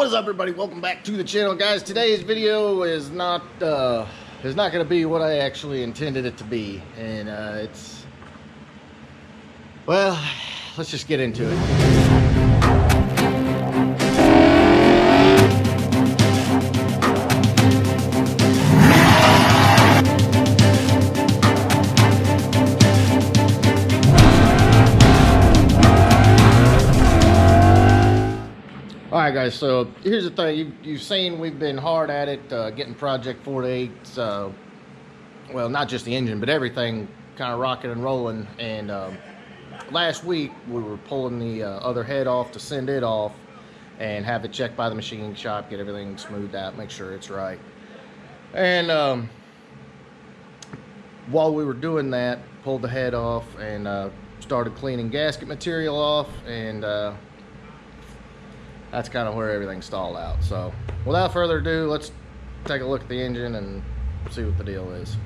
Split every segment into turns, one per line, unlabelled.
What is up, everybody? Welcome back to the channel, guys. Today's video is not going to be what I actually intended it to be, and well, let's just get into it. Alright guys, so here's the thing. You've seen we've been hard at it, getting Project 48, well, not just the engine, but everything kind of rocking and rolling. And last week we were pulling the other head off to send it off and have it checked by the machine shop, get everything smoothed out, make sure it's right. And while we were doing that, pulled the head off and started cleaning gasket material off, and that's kind of where everything stalled out. So without further ado, let's take a look at the engine and see what the deal is.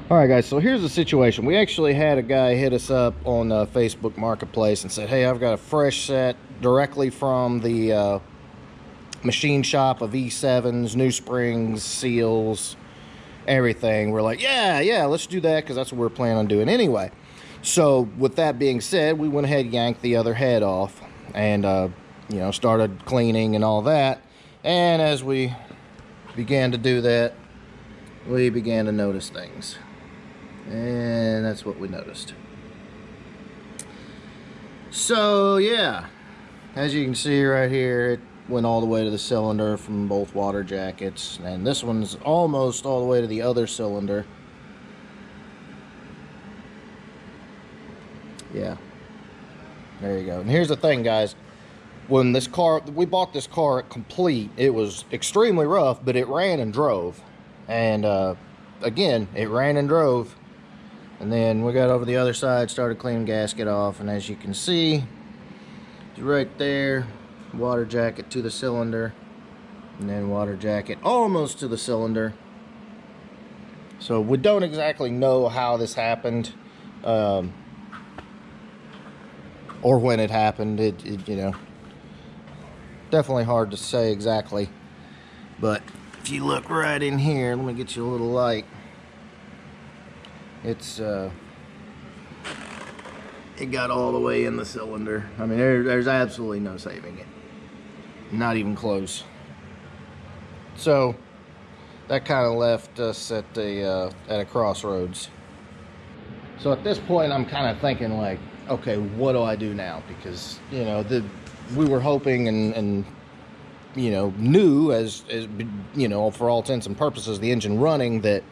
All right guys, so here's the situation. We actually had a guy hit us up on Facebook Marketplace and said, hey, I've got a fresh set directly from the machine shop of E7s, new springs, seals, everything. We're like, yeah, let's do that, because that's what we're planning on doing anyway. So with that being said, we went ahead and yanked the other head off and you know, started cleaning and all that. And as we began to do that, we began to notice things, and that's what we noticed. So yeah, as you can see right here, it went all the way to the cylinder from both water jackets, and this one's almost all the way to the other cylinder. Yeah, there you go. And here's the thing, guys. When we bought this car complete, it was extremely rough, but it ran and drove. And again, it ran and drove. And then we got over the other side, started cleaning gasket off, and as you can see, it's right there, water jacket to the cylinder, and then water jacket almost to the cylinder. So we don't exactly know how this happened, or when it happened. It you know, definitely hard to say exactly, but if you look right in here, let me get you a little light. It's it got all the way in the cylinder. I mean, there's absolutely no saving it, not even close. So that kind of left us at a crossroads. So at this point, I'm kind of thinking like, okay, what do I do now? Because, you know, we were hoping and you know, knew as you know, for all intents and purposes, the engine running, that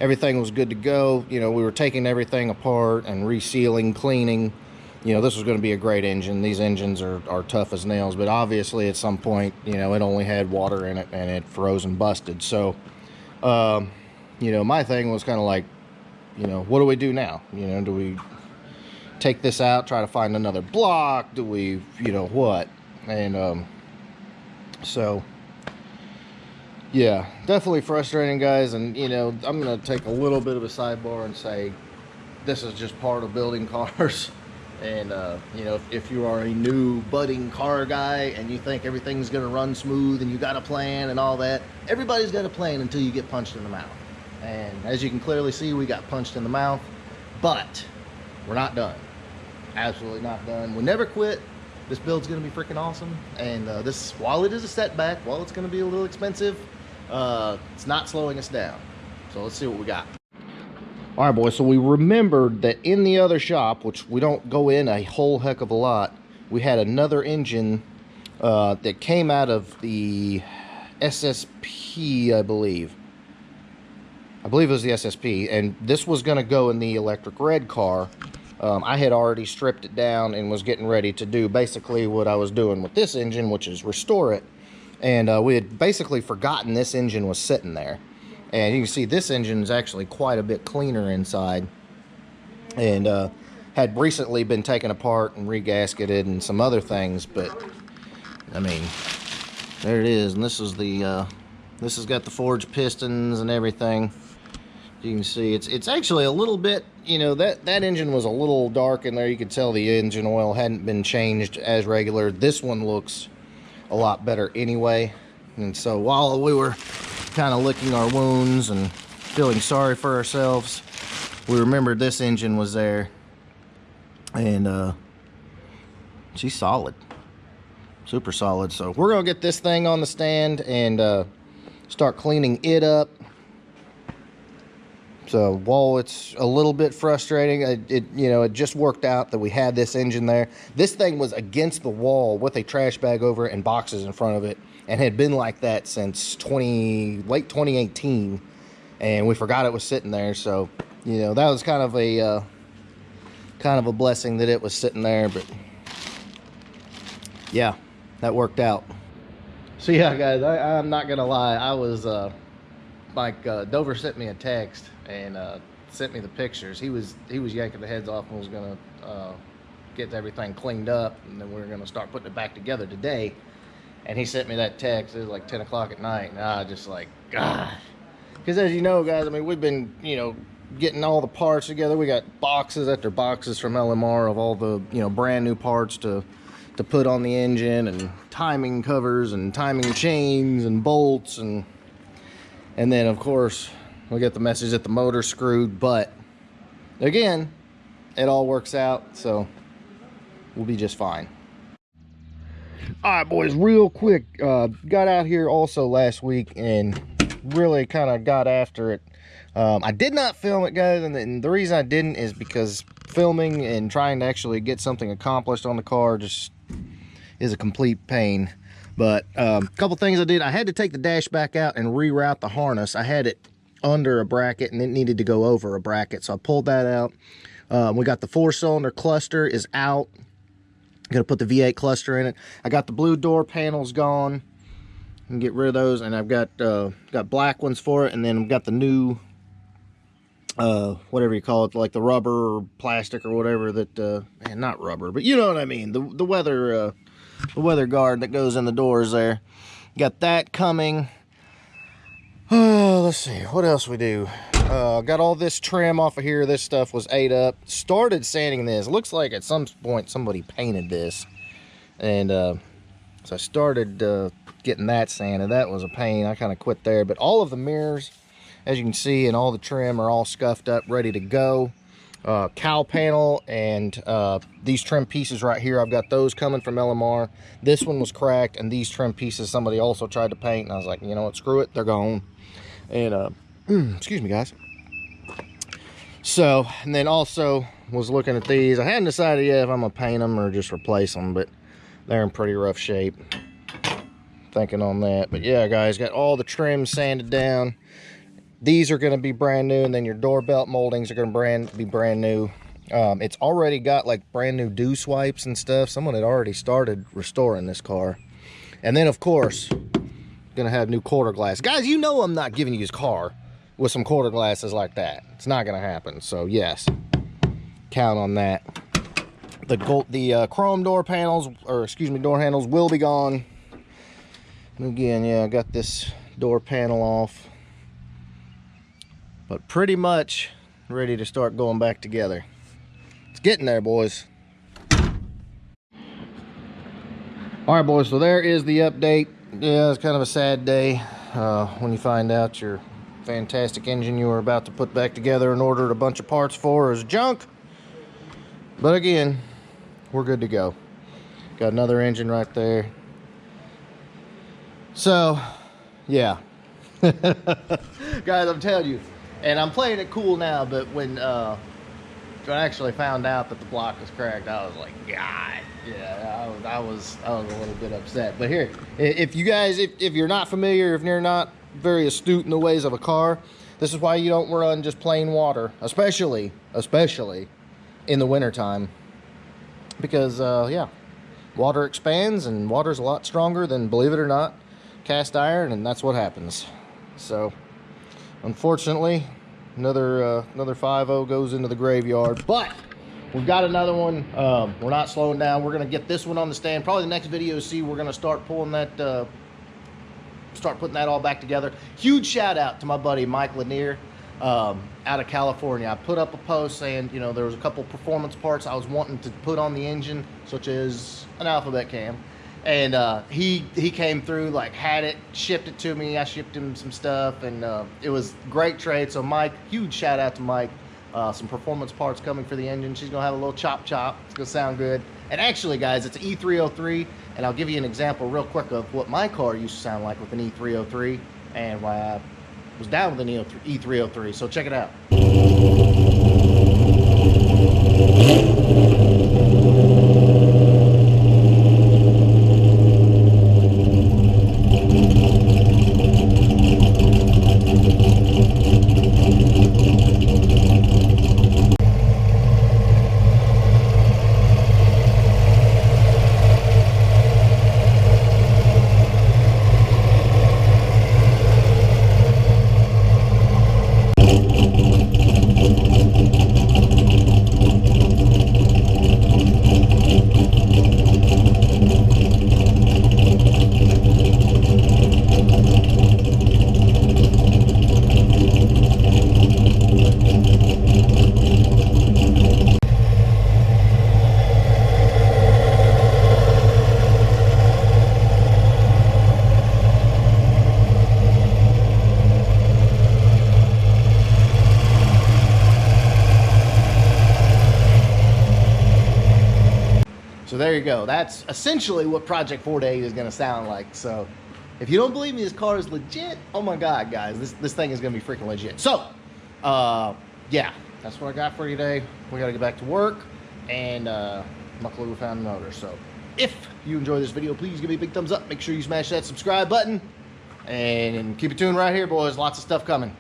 everything was good to go. You know, we were taking everything apart and resealing, cleaning. You know, this was going to be a great engine. These engines are tough as nails, but obviously at some point, you know, it only had water in it and it froze and busted. So you know, my thing was kind of like, you know, what do we do now? You know, do we take this out, try to find another block? Do we, you know, what? And so yeah, definitely frustrating, guys. And you know, I'm gonna take a little bit of a sidebar and say this is just part of building cars. And you know, if you are a new budding car guy and you think everything's gonna run smooth and you got a plan and all that, everybody's got a plan until you get punched in the mouth. And as you can clearly see, we got punched in the mouth, but we're not done. Absolutely not done. We'll never quit. This build's gonna be freaking awesome. And this, while it is a setback, while it's gonna be a little expensive, it's not slowing us down. So let's see what we got. All right, boys, so we remembered that in the other shop, which we don't go in a whole heck of a lot, we had another engine that came out of the SSP, I believe it was the SSP, and this was going to go in the electric red car. I had already stripped it down and was getting ready to do basically what I was doing with this engine, which is restore it. And we had basically forgotten this engine was sitting there. And you can see this engine is actually quite a bit cleaner inside, and had recently been taken apart and regasketed and some other things. But I mean, there it is. And this is the this has got the forged pistons and everything. You can see it's actually a little bit, you know, that engine was a little dark in there. You could tell the engine oil hadn't been changed as regular. This one looks a lot better anyway. And so while we were kind of licking our wounds and feeling sorry for ourselves, we remembered this engine was there, and she's solid, super solid. So we're gonna get this thing on the stand and start cleaning it up. So while it's a little bit frustrating, it just worked out that we had this engine there. This thing was against the wall with a trash bag over it and boxes in front of it, and had been like that since late 2018, and we forgot it was sitting there. So that was kind of a blessing that it was sitting there. But yeah, that worked out. So yeah, guys, I'm not gonna lie, I was Dover sent me a text and sent me the pictures. He was yanking the heads off and was gonna get everything cleaned up, and then we were gonna start putting it back together today. And he sent me that text. It was like 10 o'clock at night, and I was just like, God. Because as you know, guys, I mean, we've been getting all the parts together. We got boxes after boxes from LMR of all the brand new parts to put on the engine, and timing covers and timing chains and bolts, and then of course we get the message that the motor's screwed. But again, it all works out, so we'll be just fine. All right, boys, real quick, got out here also last week and really kind of got after it. I did not film it, guys, and the reason I didn't is because filming and trying to actually get something accomplished on the car just is a complete pain. But a couple things I did. I had to take the dash back out and reroute the harness. I had it under a bracket and it needed to go over a bracket, so I pulled that out. We got the 4-cylinder cluster is out. Gonna put the V8 cluster in it. I got the blue door panels gone and get rid of those, and I've got black ones for it, and then we've got the new whatever you call it, like the rubber or plastic or whatever that man, not rubber, but you know what I mean, the weather guard that goes in the doors there. Got that coming. Let's see what else we do. Got all this trim off of here. This stuff was ate up. Started sanding this. Looks like at some point somebody painted this, and so I started getting that sanded. That was a pain. I kind of quit there. But all of the mirrors, as you can see, and all the trim are all scuffed up, ready to go. Cowl panel and these trim pieces right here, I've got those coming from LMR. This one was cracked, and these trim pieces somebody also tried to paint, and I was like, you know what, screw it, they're gone. And excuse me, guys. So, and then also was looking at these. I hadn't decided yet if I'm gonna paint them or just replace them, but they're in pretty rough shape. Thinking on that. But yeah, guys, got all the trim sanded down. These are going to be brand new, and then your door belt moldings are going to be brand new. It's already got like brand new dew swipes and stuff. Someone had already started restoring this car. And then of course, going to have new quarter glass. Guys, you know I'm not giving you his car with some quarter glasses like that. It's not going to happen. So yes, count on that. The chrome door panels, or excuse me, door handles will be gone. And again, yeah, I got this door panel off. But pretty much ready to start going back together. It's getting there, boys. All right, boys, so there is the update. Yeah, it's kind of a sad day when you find out your fantastic engine you were about to put back together and ordered a bunch of parts for is junk. But again, we're good to go. Got another engine right there. So, yeah. Guys, I'm telling you, and I'm playing it cool now, but when I actually found out that the block was cracked, I was like, God, yeah, I was a little bit upset. But here, if you guys, if you're not familiar, if you're not very astute in the ways of a car, this is why you don't run just plain water, especially in the wintertime, because yeah, water expands, and water's a lot stronger than, believe it or not, cast iron, and that's what happens. So unfortunately, another 5.0 goes into the graveyard, but we've got another one. We're not slowing down. We're gonna get this one on the stand. Probably the next video, see, we're gonna start pulling that, start putting that all back together. Huge shout out to my buddy Mike Lanier out of California. I put up a post saying, you know, there was a couple performance parts I was wanting to put on the engine, such as an alphabet cam, And he came through, like, had it, shipped it to me. I shipped him some stuff, and it was great trade. So Mike, huge shout out to Mike. Some performance parts coming for the engine. She's gonna have a little chop. It's gonna sound good. And actually, guys, it's an E303, and I'll give you an example real quick of what my car used to sound like with an E303 and why I was down with an E303. So check it out. So there you go. That's essentially what Project 4-Day is going to sound like. So if you don't believe me, this car is legit. Oh my God, guys, this thing is going to be freaking legit. So, yeah, that's what I got for you today. We got to get back to work, and luckily we found the motor. So if you enjoyed this video, please give me a big thumbs up. Make sure you smash that subscribe button, and keep it tuned right here, boys. Lots of stuff coming.